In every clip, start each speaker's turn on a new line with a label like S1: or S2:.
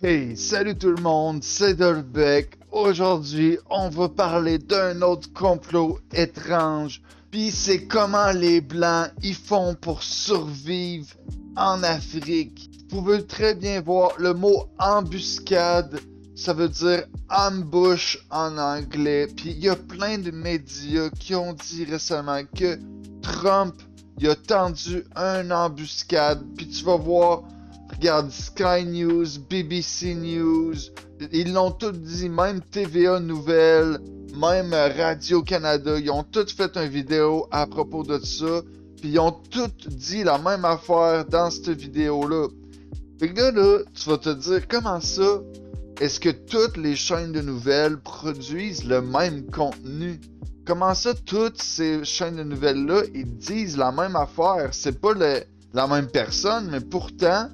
S1: Hey, salut tout le monde, c'est Dolbeck. Aujourd'hui, on va parler d'un autre complot étrange. Puis c'est comment les Blancs y font pour survivre en Afrique. Vous pouvez très bien voir le mot embuscade. Ça veut dire ambush en anglais. Puis il y a plein de médias qui ont dit récemment que Trump il a tendu une embuscade. Puis tu vas voir. Regarde, Sky News, BBC News, ils l'ont tous dit, même TVA Nouvelles, même Radio-Canada, ils ont tous fait une vidéo à propos de ça, puis ils ont tous dit la même affaire dans cette vidéo-là. Fait que là, tu vas te dire, comment ça, est-ce que toutes les chaînes de nouvelles produisent le même contenu? Comment ça, toutes ces chaînes de nouvelles-là, ils disent la même affaire? C'est pas la même personne, mais pourtant,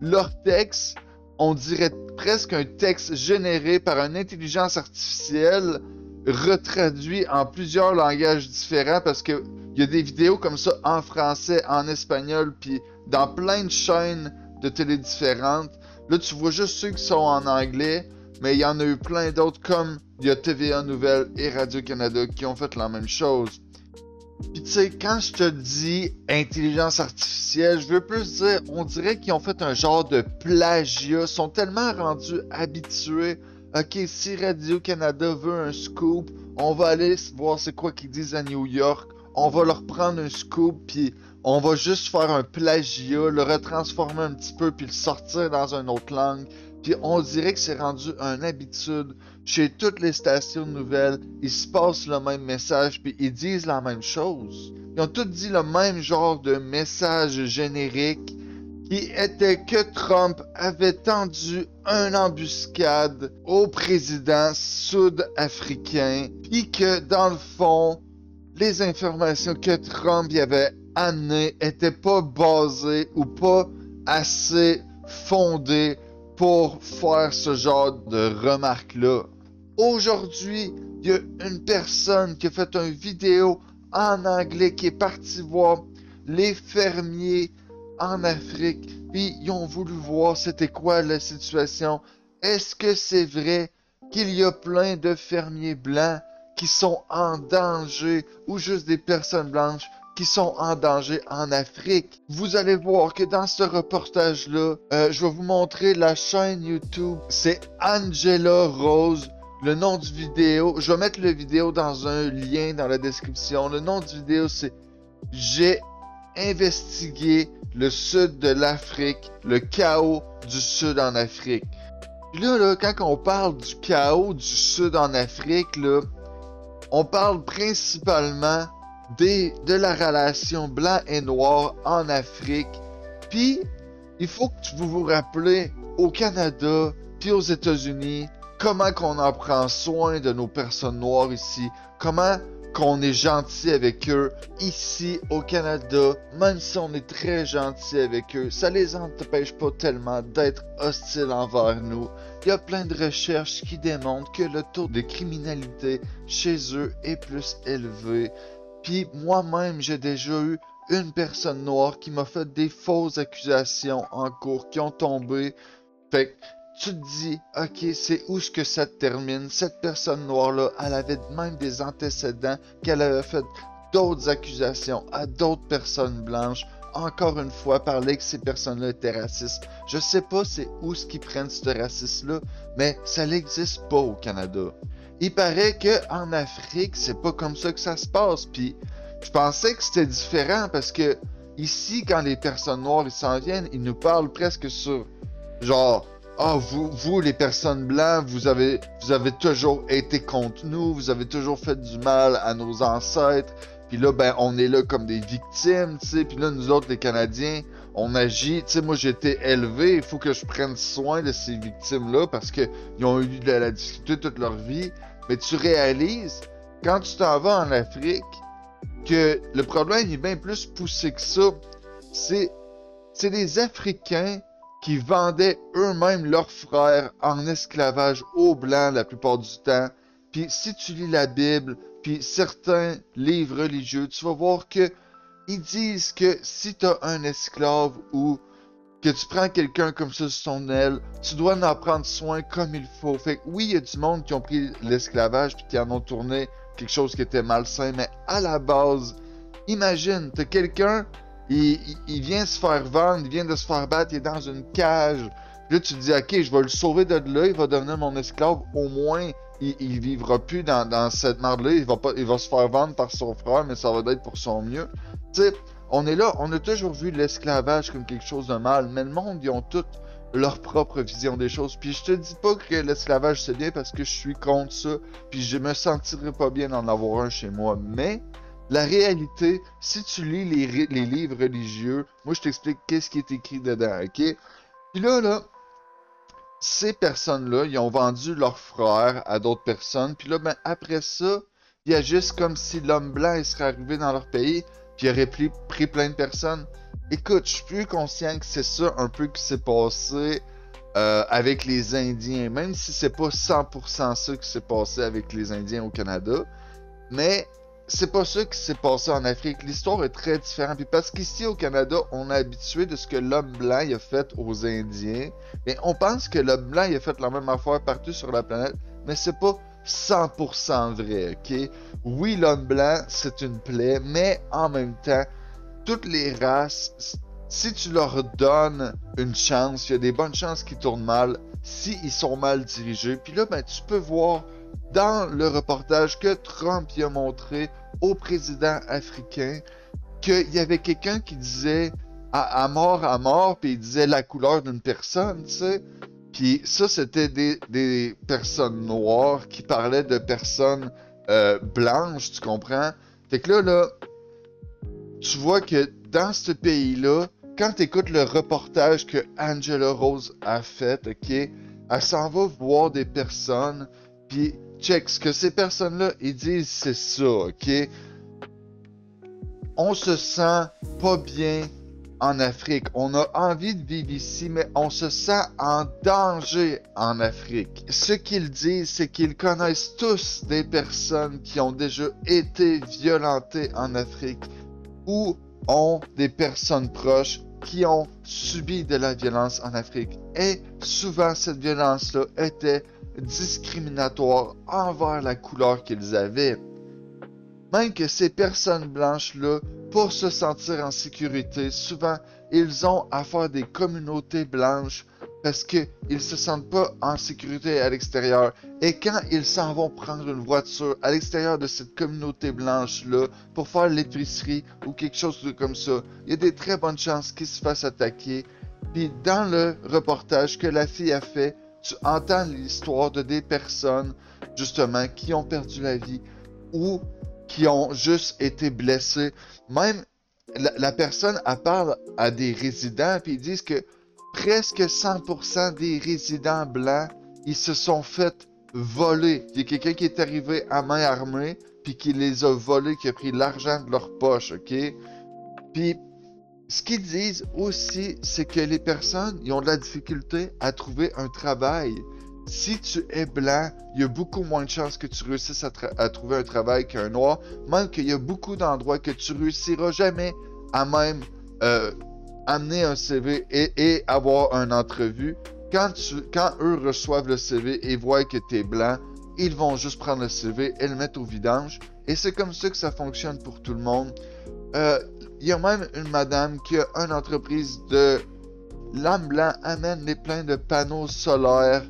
S1: leur texte, on dirait presque un texte généré par une intelligence artificielle retraduit en plusieurs langages différents parce que il y a des vidéos comme ça en français, en espagnol, puis dans plein de chaînes de télé différentes. Là, tu vois juste ceux qui sont en anglais, mais il y en a eu plein d'autres comme il y a TVA Nouvelles et Radio-Canada qui ont fait la même chose. Puis tu sais, quand je te dis intelligence artificielle, je veux plus dire, on dirait qu'ils ont fait un genre de plagiat, sont tellement rendus habitués. Ok, si Radio-Canada veut un scoop, on va aller voir c'est quoi qu'ils disent à New York, on va leur prendre un scoop, puis on va juste faire un plagiat, le retransformer un petit peu, puis le sortir dans une autre langue. Puis on dirait que c'est rendu une habitude. Chez toutes les stations de nouvelles, ils se passent le même message, puis ils disent la même chose. Ils ont tous dit le même genre de message générique, qui était que Trump avait tendu une embuscade au président sud-africain, puis que dans le fond, les informations que Trump y avait amenées étaient pas basées ou pas assez fondées pour faire ce genre de remarques-là. Aujourd'hui, il y a une personne qui a fait une vidéo en anglais qui est partie voir les fermiers en Afrique. Puis ils ont voulu voir c'était quoi la situation. Est-ce que c'est vrai qu'il y a plein de fermiers blancs qui sont en danger ou juste des personnes blanches qui sont en danger en Afrique? Vous allez voir que dans ce reportage-là, je vais vous montrer la chaîne YouTube. C'est Angela Rose. Le nom du vidéo, je vais mettre le vidéo dans un lien dans la description. Le nom du vidéo, c'est J'ai investigué le sud de l'Afrique, le chaos du sud en Afrique. Puis là, quand on parle du chaos du sud en Afrique, là, on parle principalement de la relation blanc et noir en Afrique. Puis, il faut que vous vous rappelez, au Canada, puis aux États-Unis, comment qu'on en prend soin de nos personnes noires ici, comment qu'on est gentil avec eux ici au Canada, même si on est très gentil avec eux, ça les empêche pas tellement d'être hostiles envers nous. Il y a plein de recherches qui démontrent que le taux de criminalité chez eux est plus élevé. Puis moi-même, j'ai déjà eu une personne noire qui m'a fait des fausses accusations en cours qui ont tombé. Fait que tu te dis, ok, c'est où ce que ça termine? Cette personne noire-là, elle avait même des antécédents qu'elle avait fait d'autres accusations à d'autres personnes blanches. Encore une fois, parler que ces personnes-là étaient racistes. Je sais pas c'est où ce qu'ils prennent ce racisme-là, mais ça n'existe pas au Canada. Il paraît que en Afrique, c'est pas comme ça que ça se passe. Puis je pensais que c'était différent parce que ici, quand les personnes noires ils s'en viennent, ils nous parlent presque sur genre ah, vous, les personnes blanches, vous avez toujours été contre nous, vous avez toujours fait du mal à nos ancêtres, puis là, ben, on est là comme des victimes, tu sais, puis là, nous autres, les Canadiens, on agit, tu sais, moi, j'ai été élevé, il faut que je prenne soin de ces victimes-là, parce que ils ont eu de la difficulté toute leur vie, mais tu réalises, quand tu t'en vas en Afrique, que le problème est bien plus poussé que ça, c'est les Africains qui vendaient eux-mêmes leurs frères en esclavage aux Blancs la plupart du temps. Puis si tu lis la Bible, puis certains livres religieux, tu vas voir que ils disent que si tu as un esclave ou que tu prends quelqu'un comme ça sur son aile, tu dois en prendre soin comme il faut. Fait que oui, il y a du monde qui ont pris l'esclavage puis qui en ont tourné quelque chose qui était malsain, mais à la base, imagine, t'as quelqu'un, il vient se faire vendre, il vient de se faire battre, il est dans une cage. Puis là, tu te dis, ok, je vais le sauver de là, il va devenir mon esclave, au moins, il vivra plus dans cette merde-là, il va se faire vendre par son frère, mais ça va être pour son mieux. Tu sais, on est là, on a toujours vu l'esclavage comme quelque chose de mal, mais le monde, ils ont toutes leur propre vision des choses. Puis je te dis pas que l'esclavage c'est bien parce que je suis contre ça, puis je me sentirais pas bien d'en avoir un chez moi. Mais la réalité, si tu lis les livres religieux, moi je t'explique qu'est-ce qui est écrit dedans, ok? Puis là, ces personnes-là, ils ont vendu leurs frères à d'autres personnes. Puis là, ben après ça, il y a juste comme si l'homme blanc il serait arrivé dans leur pays, puis il aurait pris plein de personnes. Écoute, je suis plus conscient que c'est ça un peu qui s'est passé avec les Indiens, même si c'est pas 100% ça qui s'est passé avec les Indiens au Canada. Mais c'est pas ça qui s'est passé en Afrique. L'histoire est très différente. Puis parce qu'ici au Canada, on est habitué de ce que l'homme blanc il a fait aux Indiens. Mais on pense que l'homme blanc il a fait la même affaire partout sur la planète. Mais c'est pas 100% vrai, ok? Oui, l'homme blanc, c'est une plaie, mais en même temps, toutes les races, si tu leur donnes une chance, il y a des bonnes chances qu'ils tournent mal si ils sont mal dirigés. Puis là, ben, tu peux voir dans le reportage que Trump y a montré au président africain qu'il y avait quelqu'un qui disait à mort, puis il disait la couleur d'une personne, tu sais. Puis ça, c'était des personnes noires qui parlaient de personnes blanches, tu comprends? Fait que là, tu vois que dans ce pays-là, quand tu écoutes le reportage que Angela Rose a fait, ok, elle s'en va voir des personnes, puis check ce que ces personnes-là, ils disent, c'est ça, ok? On se sent pas bien en Afrique. On a envie de vivre ici, mais on se sent en danger en Afrique. Ce qu'ils disent, c'est qu'ils connaissent tous des personnes qui ont déjà été violentées en Afrique ou ont des personnes proches qui ont subi de la violence en Afrique. Et souvent, cette violence-là était discriminatoire envers la couleur qu'ils avaient. Même que ces personnes blanches-là, pour se sentir en sécurité, souvent, ils ont à faire des communautés blanches parce qu'ils se sentent pas en sécurité à l'extérieur. Et quand ils s'en vont prendre une voiture à l'extérieur de cette communauté blanche-là pour faire l'épicerie ou quelque chose comme ça, il y a des très bonnes chances qu'ils se fassent attaquer. Puis dans le reportage que la fille a fait, tu entends l'histoire de des personnes, justement, qui ont perdu la vie ou qui ont juste été blessés. Même la personne, elle parle à des résidents, puis ils disent que presque 100% des résidents blancs, ils se sont fait voler. Il y a quelqu'un qui est arrivé à main armée, puis qui les a volés, qui a pris l'argent de leur poche, ok? Puis, ce qu'ils disent aussi, c'est que les personnes, ils ont de la difficulté à trouver un travail. Si tu es blanc, il y a beaucoup moins de chances que tu réussisses à trouver un travail qu'un noir. Même qu'il y a beaucoup d'endroits que tu réussiras jamais à même amener un CV et avoir une entrevue. Quand eux reçoivent le CV et voient que tu es blanc, ils vont juste prendre le CV et le mettre au vidange. Et c'est comme ça que ça fonctionne pour tout le monde. Il y a même une madame qui a une entreprise de l'homme blanc amène les pleins de panneaux solaires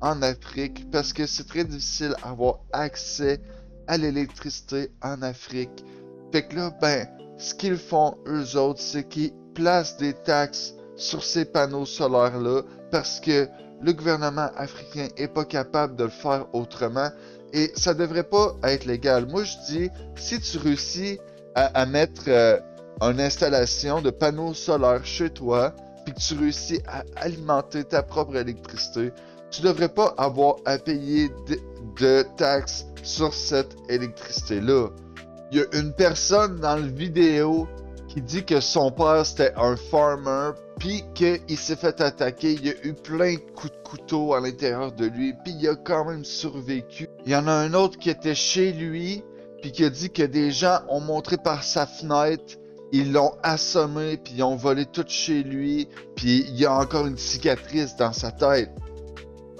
S1: en Afrique parce que c'est très difficile d'avoir accès à l'électricité en Afrique. Fait que là, ben, ce qu'ils font eux autres, c'est qu'ils placent des taxes sur ces panneaux solaires-là parce que le gouvernement africain est pas capable de le faire autrement et ça devrait pas être légal. Moi, je dis, si tu réussis à mettre une installation de panneaux solaires chez toi, puis que tu réussis à alimenter ta propre électricité, tu devrais pas avoir à payer de taxes sur cette électricité-là. Il y a une personne dans la vidéo qui dit que son père c'était un farmer, puis qu'il s'est fait attaquer. Il y a eu plein de coups de couteau à l'intérieur de lui, puis il a quand même survécu. Il y en a un autre qui était chez lui, puis qui a dit que des gens ont montré par sa fenêtre Ils l'ont assommé, puis ils ont volé tout chez lui, puis il y a encore une cicatrice dans sa tête.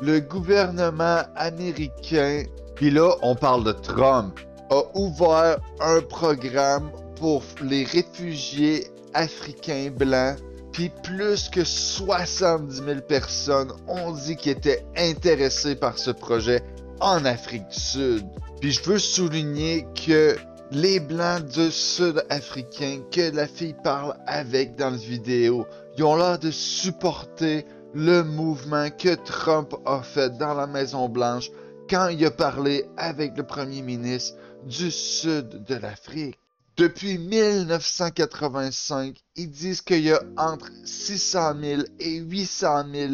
S1: Le gouvernement américain, puis là, on parle de Trump, a ouvert un programme pour les réfugiés africains blancs, puis plus que 70 000 personnes ont dit qu'ils étaient intéressés par ce projet en Afrique du Sud. Puis je veux souligner que les Blancs du Sud-Africain que la fille parle avec dans la vidéo, ils ont l'air de supporter le mouvement que Trump a fait dans la Maison-Blanche quand il a parlé avec le premier ministre du Sud de l'Afrique. Depuis 1985, ils disent qu'il y a entre 600 000 et 800 000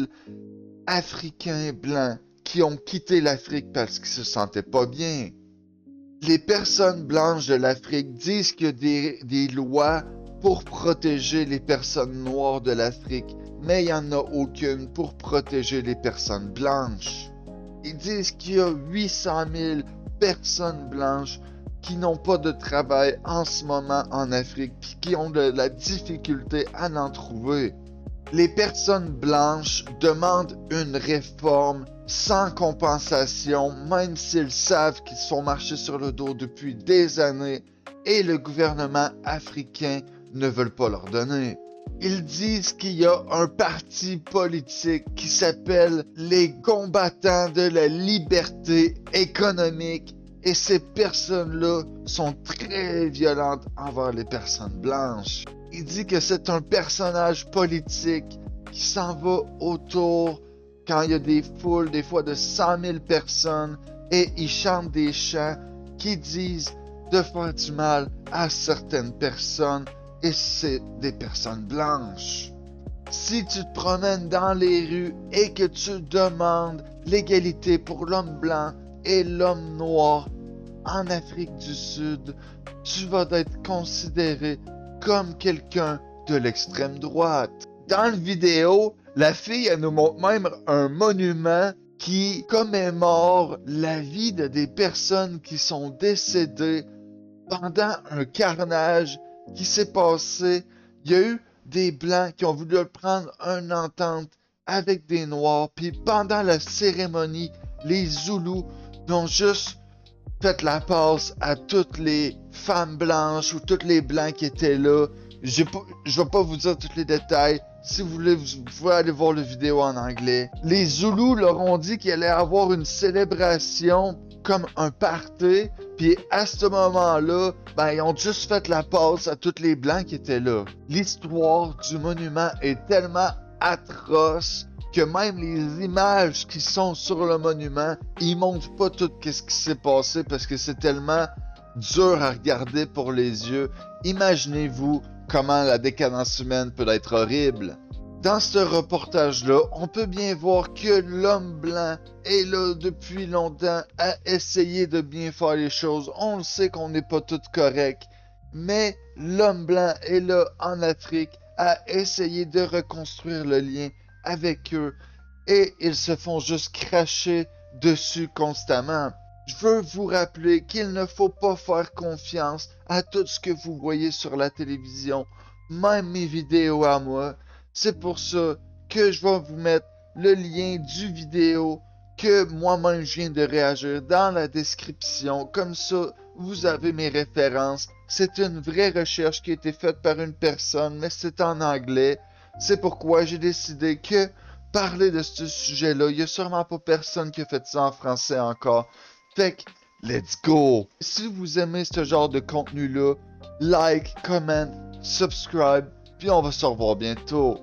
S1: Africains blancs qui ont quitté l'Afrique parce qu'ils se sentaient pas bien. Les personnes blanches de l'Afrique disent qu'il y a des lois pour protéger les personnes noires de l'Afrique, mais il n'y en a aucune pour protéger les personnes blanches. Ils disent qu'il y a 800 000 personnes blanches qui n'ont pas de travail en ce moment en Afrique, puis qui ont de la difficulté à en trouver. Les personnes blanches demandent une réforme sans compensation, même s'ils savent qu'ils se font marcher sur le dos depuis des années et le gouvernement africain ne veut pas leur donner. Ils disent qu'il y a un parti politique qui s'appelle les combattants de la liberté économique et ces personnes-là sont très violentes envers les personnes blanches. Il dit que c'est un personnage politique qui s'en va autour quand il y a des foules, des fois de 100 000 personnes, et il chante des chants qui disent de faire du mal à certaines personnes, et c'est des personnes blanches. Si tu te promènes dans les rues et que tu demandes l'égalité pour l'homme blanc et l'homme noir en Afrique du Sud, tu vas être considéré comme quelqu'un de l'extrême droite. Dans la vidéo, la fille, elle nous montre même un monument qui commémore la vie de des personnes qui sont décédées pendant un carnage qui s'est passé. Il y a eu des Blancs qui ont voulu prendre une entente avec des Noirs, puis pendant la cérémonie, les Zoulous ont juste fait la passe à toutes les femmes blanches ou tous les Blancs qui étaient là. Je vais pas vous dire tous les détails. Si vous voulez, vous pouvez aller voir la vidéo en anglais. Les Zoulous leur ont dit qu'il allait avoir une célébration comme un party. Puis à ce moment-là, ben, ils ont juste fait la passe à tous les Blancs qui étaient là. L'histoire du monument est tellement atroce que même les images qui sont sur le monument, ils montrent pas tout ce qui s'est passé parce que c'est tellement dur à regarder pour les yeux. Imaginez-vous comment la décadence humaine peut être horrible. Dans ce reportage-là, on peut bien voir que l'homme blanc est là depuis longtemps à essayer de bien faire les choses. On le sait qu'on n'est pas tous corrects, mais l'homme blanc est là en Afrique à essayer de reconstruire le lien avec eux et ils se font juste cracher dessus constamment. Je veux vous rappeler qu'il ne faut pas faire confiance à tout ce que vous voyez sur la télévision, même mes vidéos à moi. C'est pour ça que je vais vous mettre le lien du vidéo que moi-même je viens de réagir dans la description. Comme ça, vous avez mes références. C'est une vraie recherche qui a été faite par une personne, mais c'est en anglais. C'est pourquoi j'ai décidé que parler de ce sujet-là, il n'y a sûrement pas personne qui a fait ça en français encore. Fait que, let's go! Si vous aimez ce genre de contenu-là, like, comment, subscribe, puis on va se revoir bientôt.